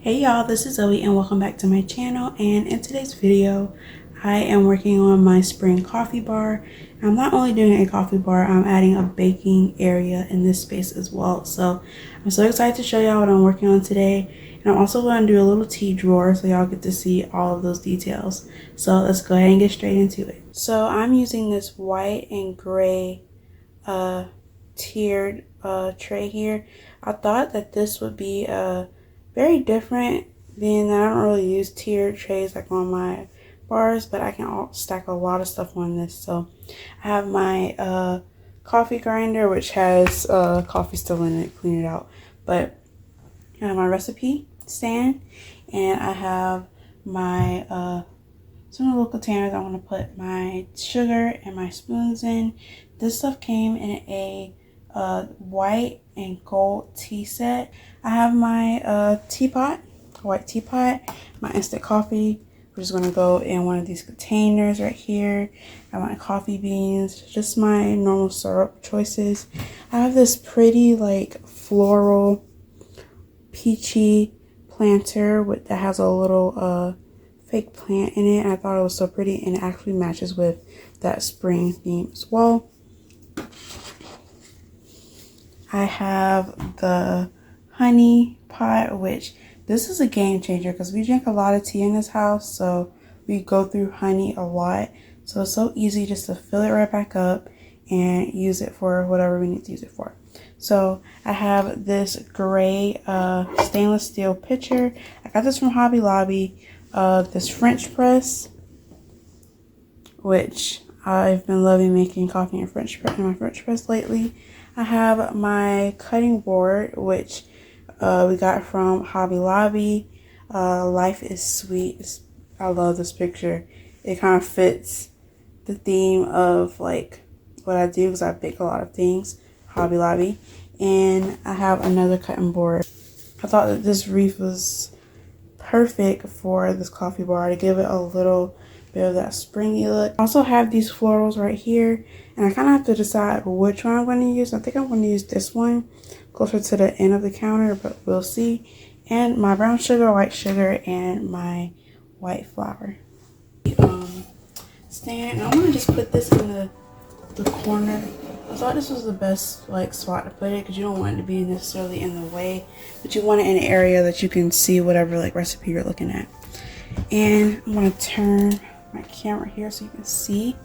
Hey y'all, this is Zoe and welcome back to my channel. And in today's video I am working on my spring coffee bar. I'm not only doing a coffee bar, I'm adding a baking area in this space as well. So I'm so excited to show y'all what I'm working on today. And I'm also going to do a little tea drawer so y'all get to see all of those details. So let's go ahead and get straight into it. So I'm using this white and gray tiered tray here. I thought that this would be very different, being that I don't really use tiered trays like on my bars, but I can stack a lot of stuff on this. So I have my coffee grinder, which has coffee still in it, clean it out. But I have my recipe stand, and I have my some little containers I want to put my sugar and my spoons in. This stuff came in a white and gold tea set. I have my teapot, white teapot, my instant coffee, which is going to go in one of these containers right here. I have my coffee beans, just my normal syrup choices. I have this pretty like floral peachy planter that has a little fake plant in it. I thought it was so pretty, and it actually matches with that spring theme as well. I have the honey pot, which this is a game changer because we drink a lot of tea in this house, so we go through honey a lot. So it's so easy just to fill it right back up and use it for whatever we need to use it for. So I have this gray stainless steel pitcher. I got this from Hobby Lobby. This French press, which I've been loving making coffee in my French press lately. I have my cutting board, which we got from Hobby Lobby. Life is sweet. I love this picture. It kind of fits the theme of like what I do, because I bake a lot of things. Hobby Lobby. And I have another cutting board. I thought that this wreath was perfect for this coffee bar to give it a little bit of that springy look. I also have these florals right here, and I kind of have to decide which one I'm going to use. I think I'm going to use this one closer to the end of the counter, but we'll see. And my brown sugar, white sugar, and my white flour stand. And I want to just put this in the corner. I thought this was the best like spot to put it, because you don't want it to be necessarily in the way, but you want it in an area that you can see whatever like recipe you're looking at. And I'm going to turn my camera here so you can see.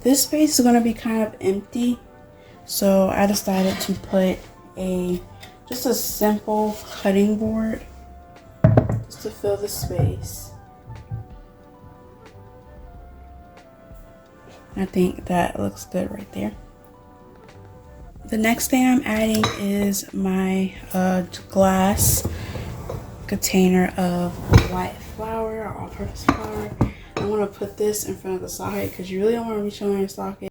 This space is going to be kind of empty, so I decided to put just a simple cutting board just to fill the space. I think that looks good right there. The next thing I'm adding is my glass container of white flour, or all-purpose flour. I want to put this in front of the socket because you really don't want to be showing your socket.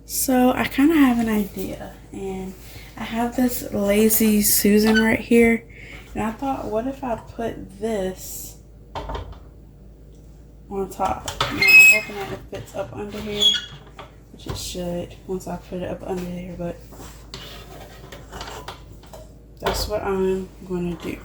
So I kind of have an idea, and I have this Lazy Susan right here, and I thought, what if I put this on top? Now, I'm hoping that it fits up under here, which it should once I put it up under here, but that's what I'm going to do.